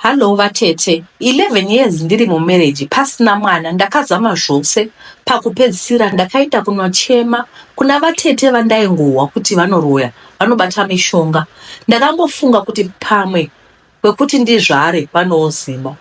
Hallo vatete, 11 years ndiri mumarriage pasina mwana. Ndakazama zvose, pakupedzisira ndakaita kunochema kuna vatete vandaingohwa kuti vanoroya, vanobata mishonga. Ndakangofunga kuti pamwe kwekuti ndizvare vanozima.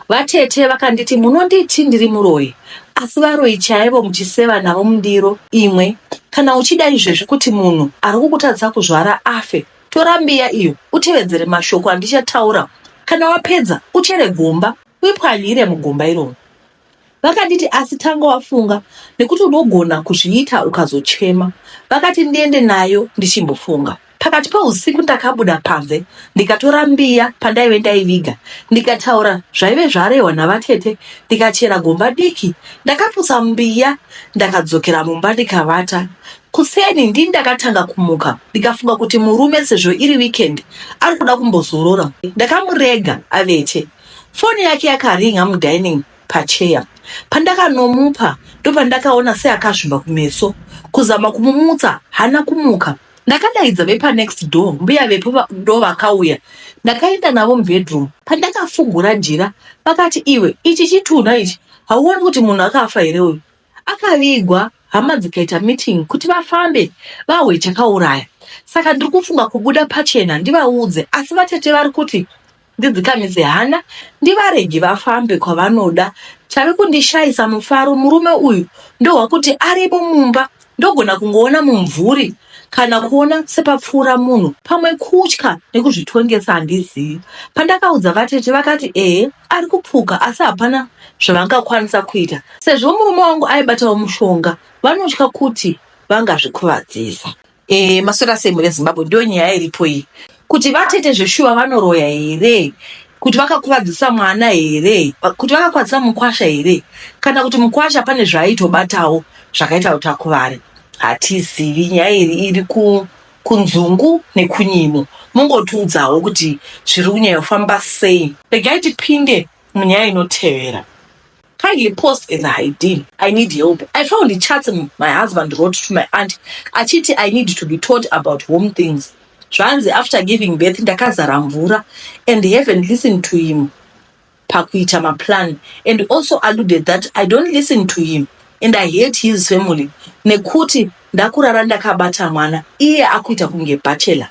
Vatete vakanditi munonditi ndiri muroyi, asi varoyi chaivo muchiseva navo mundiro imwe. Kana uchida izvezvi kuti munhu ari kukutadza kuzvara afe, tora mbiya iyo utevedzere mashoko andichataura. Kana wapedza uchere gomba uipwanyire mugomba iroro. Vakanditi asi tanga wafunga nekuti unogona kuzviita ukazochema. Vakati ndiende nayo ndichimbofunga. Pakati peusiku ndakabuda panze ndikatora mbiya pandaive ndaiviga, ndikataura zvaive zvarehwa navatete, ndikachera gomba diki, ndakaputsa mbiya, ndakadzokera mumba ndikavata. Kuseni ndini ndakatanga kumuka, ndikafunga kuti murume sezvo iri weekend ari kuda kumbozorora. Ndakamurega avete. Foni yake yakaringa mudining pacheya. Pandakanomupa ndopandakaona seakazvimba kumeso. Kuzama kumumutsa hana kumuka. Ndakadaidza vepa next door, mbuya vepo ndo vakauya. Ndakaenda navo mubedroom. Pandakafungura jira, vakati iwe, ichi chituna ichi, hauoni kuti munhu akafa here uyu? Akavigwa, hama dzikaita meeting kuti vafambe vahwe chakauraya. Saka ndiri kufunga kubuda pachena ndivaudze, asi vatete vari kuti ndidzikamise hana ndivarege vafambe kwavanoda. Chave kundishaisa mufaro murume uyu ndohwakuti aripo mumba ndogona kungoona mumvuri kana kuona sepapfuura munhu, pamwe kutya nekuzvitongesa handizivi. Pandakaudza vatete vakati ari kupfuka asi hapana zvavangakwanisa kuita. Sezvo murume wangu aibatawo mushonga, vanotya kuti vangazvikuvadzisa. Masora semu reZimbabwe ndo nyaya iripo iyi. Kuti vatete zveshuwa vanoroya here? Kuti vakakuvadzisa mwana here? Kuti vakakwadzisa mukwasha here? Kana kuti mukwasha pane zvaaitobatawo zvakaita kuti akuvare? Hatizivi, nyaya iri kunzungu nekunyimo. Mungotiudzawo kuti zviri kunyanya kufamba sei. Regai tipinde munyaya inotevera. Kindly post as ID. I need help. I found the chat my husband wrote to my aunt. Achiti I need to be taught about home things. Zvanzi after giving birth ndakazara mvura and haven't listened to him pakuita maplan, and also alluded that I don't listen to him and I hate his family. Nekuti ndakurara ndakabata mwana iye akuita kunge bachelor.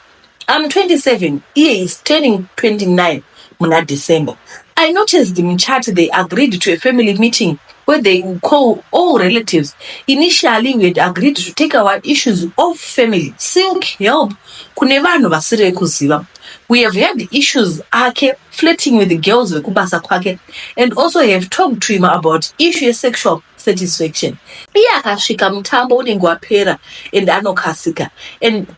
I'm 27, iye is turning 29 muna December. I noticed in chat they agreed to a family meeting where they would call all relatives. Initially, we had agreed to take our issues off family, seek help. Kune vanhu vasiri kuziva. We have had issues ake flirting with the girls vekubasa kwake, and also have talked to him about issue of sexual satisfaction. Iye akasvika mutambo unenge wapera and anokasika,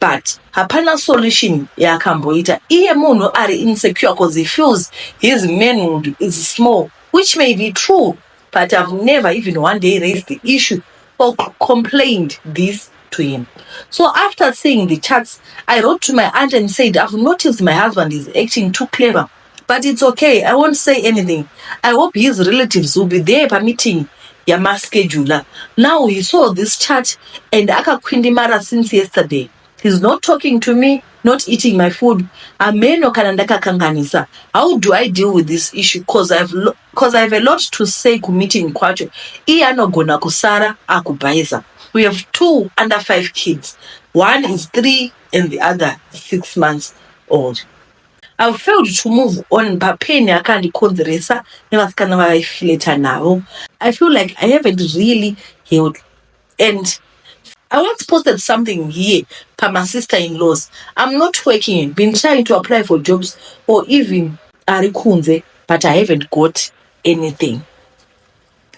but hapana solution yaakamboita. Iye munhu ari insecure because he feels his manhood is small, which may be true, but I've never even one day raised the issue or complained this to him. So after seeing the chats, I wrote to my aunt and said, I've noticed my husband is acting too clever, but it's okay. I won't say anything. I hope his relatives will be there per meeting yama scheduler. Now he saw this chat and akakwindimara since yesterday. He's not talking to me, not eating my food. Ameno kanandaka kanganisa. How do I deal with this issue? Because I have a lot to say kumeeting kwacho. Iye anogona kusara akubaiza. We have 2 under 5 kids. One is 3 and the other 6 months old. I've failed to move on. Papeni akandikonzeresa nevasikana vaifileta navo. I feel like I haven't really healed. And I once posted something here by my sister-in-laws. I'm not working, been trying to apply for jobs or even arikunze, but I haven't got anything.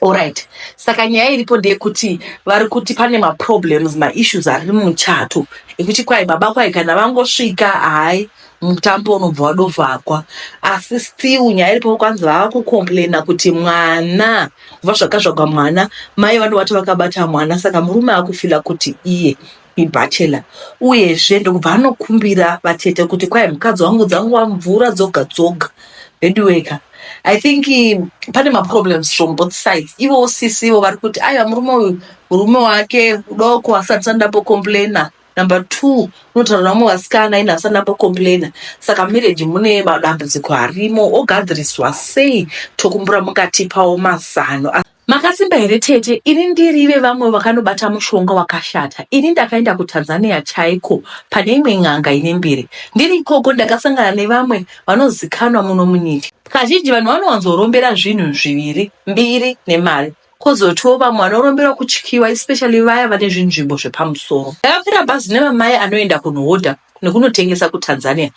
Alright. Saka nyaya iripo ndeyekuti vari kuti pane ma-problems, ma-issues ari muchato. Ekuti kwai baba kwai kana vangosvika hai mutambo unobva wadovhakwa. Asi still nyaya iripo kwanzi vava kukomplaina kuti mwana kubva zvakazvakwa mwana, mai vanobati vakabata mwana, saka murume akufila kuti iye ibachelor. Uyezve ndokubva anokumbira vatete kuti kwai mukadzi wangu dzangu mvura dzoga dzoga. Bedweka. I think pane ma-problems from both sides. Ivo sisi ivo vari kuti aiwa murume wake udoko asati andapo complaina Number 2, unotaura muvasikana ina asana complainer. Saka marriage mune madambudziko arimo ogadziriswa sei tokumbura mukati pawo mazano. Makasimba here tete, ini ndirive vamwe vakanobata mushonga wakashata. Ini ndakaenda kuTanzania chaiko pane imwe n'anga ine mbiri. Ndiri ikoko ndakasangana nevamwe vanozikanwa muno munyika. Kazhinji vanhu vanowanzorombera zvinhu zviviri, mbiri nemari. Kozotiwo vamwe vanorombera kutyiwa, especially vaya vane zvinzvimbo zvepamusoro. Ndakakwira bhazi nevamai anoenda kunohodha nekunotengesa kuTanzania.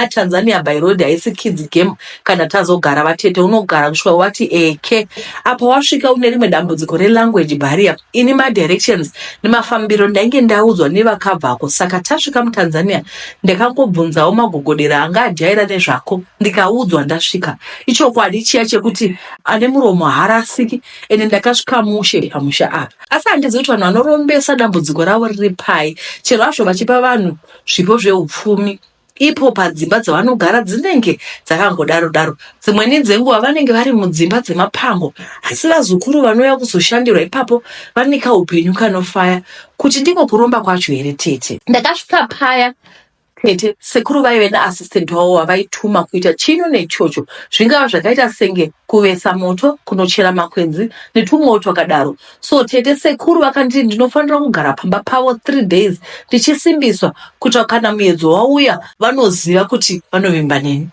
Tanzania by road haisi kids game kana tazogara vatete, unogara kusvika wati eke. Apa wasvika une rimwe dambudziko relanguage barrier, ini madirections nemafambiro ndainge ndaudzwa nevakabvako. Saka tasvika muTanzania ndakangobvunzawo magogodera anga ajaira nezvako, ndikaudzwa ndasvika. Ichokwadi chiya chekuti ane muromo harasiki, ende ndakasvika mushe pamusha apa. Asi handizivi kuti vanhu vanorombesa dambudziko ravo riri pai, chero hazvo vachipa vanhu zvipo zveupfumi ipo padzimba dzavanogara dzinenge dzakangodaro-daro. Dzimweni dzenguva vanenge vari mudzimba dzemapango, asi vazukuru vanouya kuzoshandirwa ipapo vane kaupenyu kanofaya. Kuti ndiko kuromba kwacho here tete. Ndakasvika paya tete, sekuru vaive naasistenti wavo wavaituma kuita chino nechocho, zvingava zvakaita senge kuvesa moto, kunochera makwenzi netumwewo twakadaro. So tete sekuru vakanditi ndinofanira kugara pamba pavo 3 days ndichisimbiswa kuti kana muedzo wauya vanoziva kuti vanovimba neni.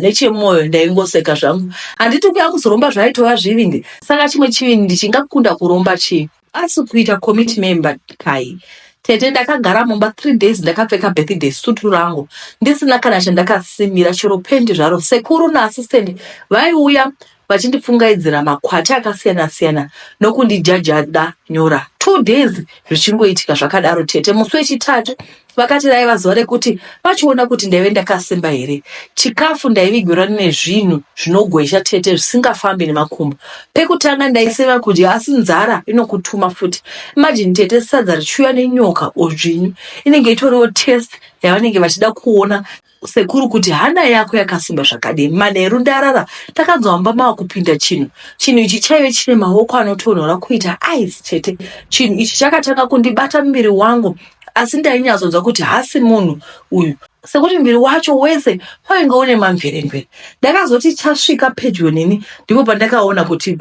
Nechemwoyo ndaingoseka zvangu. Handiti kuya kuzoromba zvaitova zvivindi, saka chimwe chivindi chingakunda kuromba chii, asi kuita committee member kai. Tete ndakagara mumba 3 days, ndakapfeka birthday suit rangu ndisina kana chandakasimira chero pendi zvaro. Sekuru naassistant vaiuya vachindipfungaidzira makwati akasiyana-siyana nokundijajada nyora. 2 days zvichingoitika zvakadaro tete. Musi wechitatu vakati raiva zuva rekuti vachiona kuti ndaive ndakasimba here. Chikafu ndaivigirwa nezvinhu zvinogwesha tete zvisingafambi nemakumbo. Pekutanga ndaiseva kudya, asi nzara inokutuma futi. Imagine tete, sadza richiuya nenyoka ozvinyu, inenge itoriwo test yavanenge vachida kuona sekuru kuti hana yako yakasimba zvakadini. Manheru ndarara takanzwamba mava kupinda chinhu ichi chaive chine maoko anotonhora kuita ice tete. Chinhu ichi chakatanga kundibata muviri wangu, asi ndainyatsodzwa kuti hasi munhu uyu, sekuti muviri wacho wese wainge une mamveremvere. Ndakazoti chasvika pedyo neni ndipo pandakaona kuti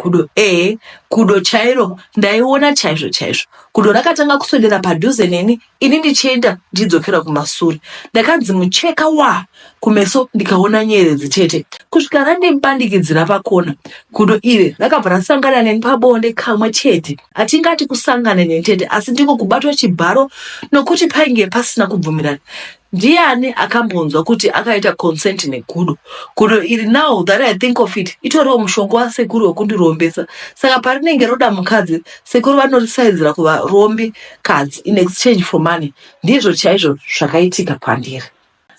gudo chairo ndaiona chaizvo. Gudo rakatanga kuswedera padhuze neni, ini ndichienda ndidzokera kumashure. Ndakanzi mucheka kumeso ndikaona nyeredzi tete. Kusvika randimubandikidzira pakona, gudo iri rakabva rasangana neni pabonde kamwe chete. Hatingati kusangana neni tete, asi ndiko kubatwa chibharo nokuti painge pasina kubvumirana. Ndiani akambonzwa kuti akaita consent negudo. Gudo iri, now that I think of it, itoriwo mushonga wasekuru wekundirombesa. Saka parinenge roda mukadzi, sekuru vanorisaidzira kuva rombi kadzi in exchange for money. Ndizvo chaizvo zvakaitika kwandiri.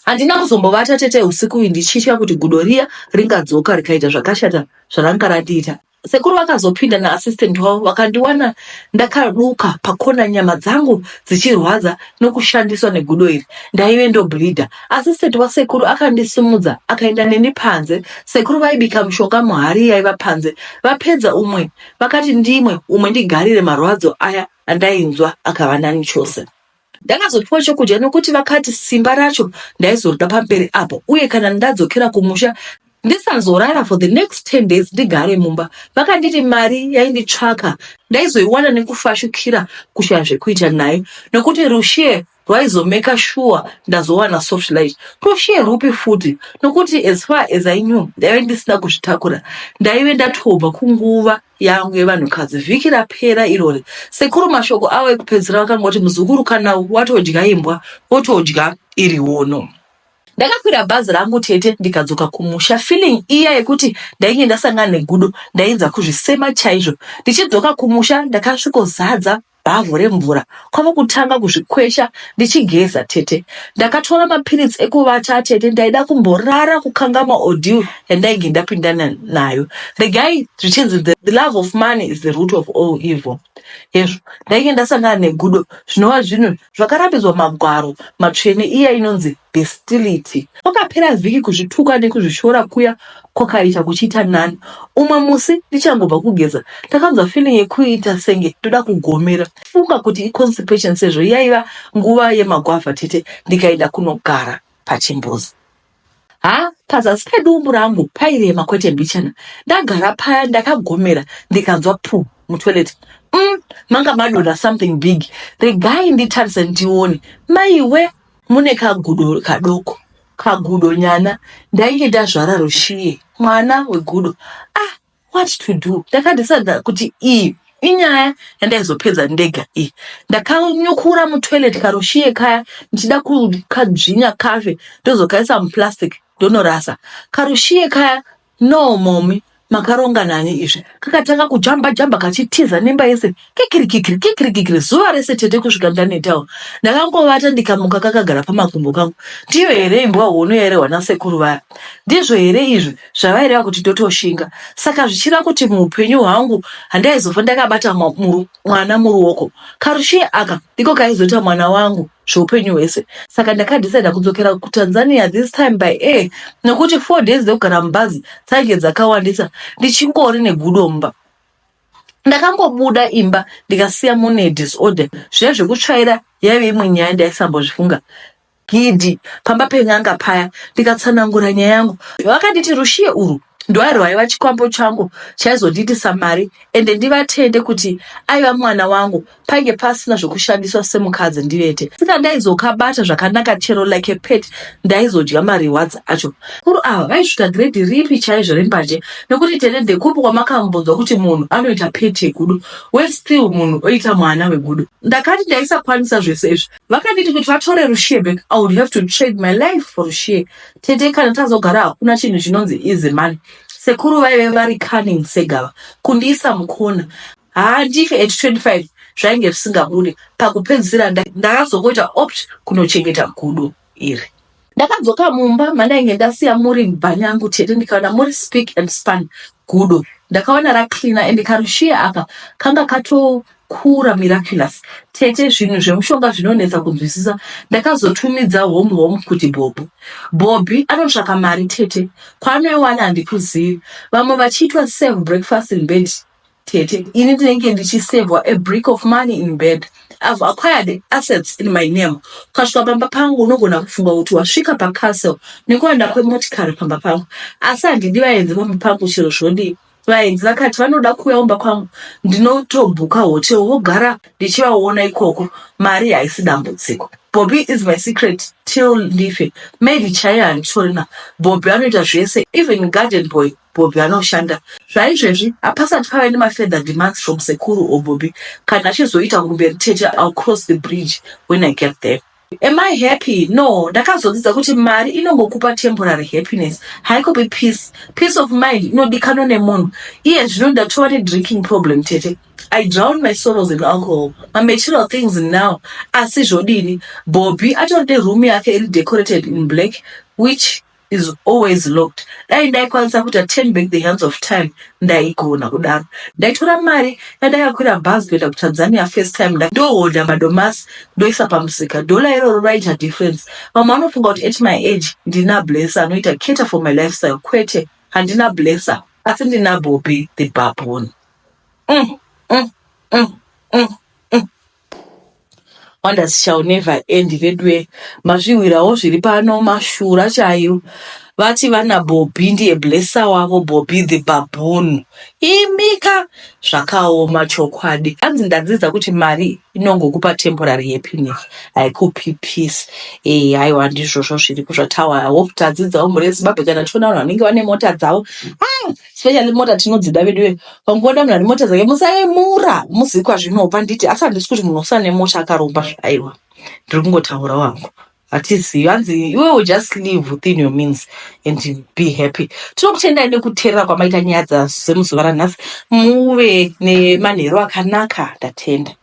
Handina kuzombovata tete usiku ndichitya kuti gudo riya ringadzoka rikaita zvakashata zvaranga radiita. Sekuru vakazopinda naassistant wavo vakandiwana ndakaruka pakona, nyama dzangu dzichirwadza nokushandiswa negudo iri. Ndaive ndobleedha. Assistant wasekuru akandisimudza akaenda neni panze. Sekuru vaibika mushonga muhari yaiva panze. Vapedza umwe vakati ndimwe umwe ndigarire marwadzo aya andainzwa akava nani chose. Ndakazopiwa chokudya nokuti vakati simba racho ndaizorida pamberi apo, uye kana ndadzokera kumusha ndisanzorara for the next 10 days ndigare mumba. Vakanditi mari yainditsvaka ndaizoiwana nekufashukira kushaya zvekuita nayo, nokuti rushe rwaizomeka sure ndazowana soft light. Rushe rupi futi, nokuti as far as I knew ndaive ndisina kuzvitakura. Ndaive ndatobva kunguva yangu yevanhukadzi. Vhiki rapera irori, sekuru mashoko avo ekupedzisira vakangoti muzukuru kana watodya imbwa wotodya iri wono. Ndakakwira bhazi rangu tete ndikadzoka kumusha, feeling iya yekuti ndainge ndasangana negudo ndainza kuzvisema chaizvo. Ndichidzoka kumusha ndakasvikozadza bhavhu remvura kwava kutanga kuzvikwesha ndichigeza tete. Ndakatora mapiritsi ekuvata tete, ndaida kumborara kukangama ordeal yandainge ndapindana nayo. Regai zvichinzi the love of money is the root of all evil. Hezvo ndainge ndasangana negudo zvinova zvinhu zvakarambidzwa magwaro matsvene iya inonzi bestiality. Wakapera vhiki kuzvituka nekuzvishora kuya kokaita kuchiita nani. Umwe musi ndichangobva kugeza ndakanzwa feeling yekuita senge ndoda kugomera. Funga kuti constipation sezvo yaiva nguva yemagwavha tete, ndikaenda kunogara pachimbuzi. Pazasi pedumbu rangu pairema kwete mbichana. Ndagara paya ndakagomera ndikanzwa pu mutoilet. Manga madonha something big. Regai nditarise ndione. Maiwe mune kagudo kadoko. Kagudo nyana. Ndainge ndazvara Rushiye. Mwana wegudo. What to do? Ndakadecida kuti inyaya yandaizopedza ndega iyi. Ndakanyukura mutoilet kaRushiye kaya ndichida kukadzvinya kafe ndozokaisa muplastic ndonorasa. KaRushiye kaya no mommy makaronga nani izvi. Kakatanga kujamba kachitiza nemba yese. Kikiri zuva rese tete kusvika ndanetawo. Ndakangovata ndikamuka kakagara pamakumbo kangu. Ndiyo here imbwa hono here wana sekuru vaya. Ndizvo here izvi zvavaireva kuti totoshinga. Saka zvichira kuti muupenyu hwangu handaizofa ndakabata mwana muruoko. KaRushiye aka ndiko kaizoita mwana wangu zveupenyu hwese. Saka ndakadecida kudzokera kuTanzania this time by air nokuti 4 days dzekugara mubhazi dzainge dzakawandisa ndichingori negudo mumba. Ndakangobuda imba ndikasiya mune disorder. Zviya zvekutsvaira yaive imwe nyaya ndaisambozvifunga. Gidhi pamba penyanga paya ndikatsanangura nyaya yangu. Vakanditi Rushiye urwu ndoairwaiva chikwambo changu chaizonditisa mari ende ndivatende kuti aiva mwana wangu painge pasina zvokushandiswa semukadzi ndivete. Saka ndaizokabata zvakanaka chero like a pet ndaizodya marewards acho. Kuri ava vaisvika grade ripi chaizvo rembanje nekuti tende ndekupi kwamakambonzwa kuti munhu anoita pet yegudo westill munhu oita mwana wegudo. Ndakati ndaisakwanisa zvese izvi. Vakanditi kuti vatore Rushiye back, I would have to trade my life for Rushiye. Tete kana tazogara hakuna chinhu chinonzi easy money. Sekuru vaive vari cunning segava kundiisa mukona. Ndife at 25 zvainge zvisingabude. Pakupedzisira ndakazongoita opt kunochengeta gudo iri. Ndakadzoka mumba mandainge ndasiya muri bhanyangu tete ndikaona muri speak and span gudo. Ndakaona raklina ende KaRushiye aka kanga katokura miraculous. Tete zvinhu zvemushonga zvinonetsa kunzwisisa. Ndakazotumidza home kuti Bobby anotsvaka mari tete. Kwaanoiwana handikuzivi. Vamwe vachiitwa save breakfast in bed tete. Ini ndinenge ndichisavwa a brick of money in bed. I've acquired assets in my name. Ukasvika pamba pangu unogona kufunga kuti wasvika pacastle nekuenda kwemotikari pamba pangu. Asi handidi vaenzi pamba pangu chero zvodi. Vaenzi vakati vanoda kuuya umba kwangu ndinotobhuka hotel vogara ndichivaona ikoko. Mari haisi dambudziko. Bobby is my secret till ndife. Maybe chaya handitorina. Bobby anoita zvese. Even garden boy Bobby anoshanda. Zvaizvezvi hapasati pave nemafurther demands from sekuru oBobby. Kana achizoita kumberi tete, I'll cross the bridge when I get there. Am I happy? No. Ndakazodzidza kuti mari inongokupa temporary happiness. Haikopi peace. Peace of mind inodikanwa nemunhu. Iye zvino ndatova nedrinking problem tete. I drown my sorrows in alcohol. My material things now. Asi zvodini. Bobby atori neroom yake iri decorated in black, which is always locked. Dai ndaikwanisa kuti turn back the hands of time ndaigona kudaro. Ndaitora mari yandakakwira bhazi kuenda kuTanzania first time ndohodha madomasi ndoisa pamusika. Dola iroro raita difference. Vamwe vanofunga kuti at my age ndina blesser anoita cater for my lifestyle. Kwete, handina blesser. Asi ndina Bobby the baboon. Wonders shall never end. Vedwe mazviwirawo zviri pano mashura chaiwo. Vati vana Bobby ndiye blesser wavo, Bobby the baboon. Imika zvakaoma chokwadi. Anzi ndadzidza kuti mari inongokupa temporary happiness, haikupi peace. Haiwa ndizvozvo zviri kuzvataura. I hope tadzidzawo muri veZimbabwe kana tiona vanhu vanenge vane mota dzavo. Especially mota tinodzida vedu. Vangoona munhu ane mota dzake musaemura. Muzivi kwazvinobva nditi asi handisi kuti munhu usane mota akaromba. Aiwa ndiri kungotaura wangu. Hatizivi. Hanzi you will just live within your means and be happy. Tinokutendai nekuteerera kwamaita nyaya dzemuzuva ranhasi. Muve nemanheru akanaka. Ndatenda.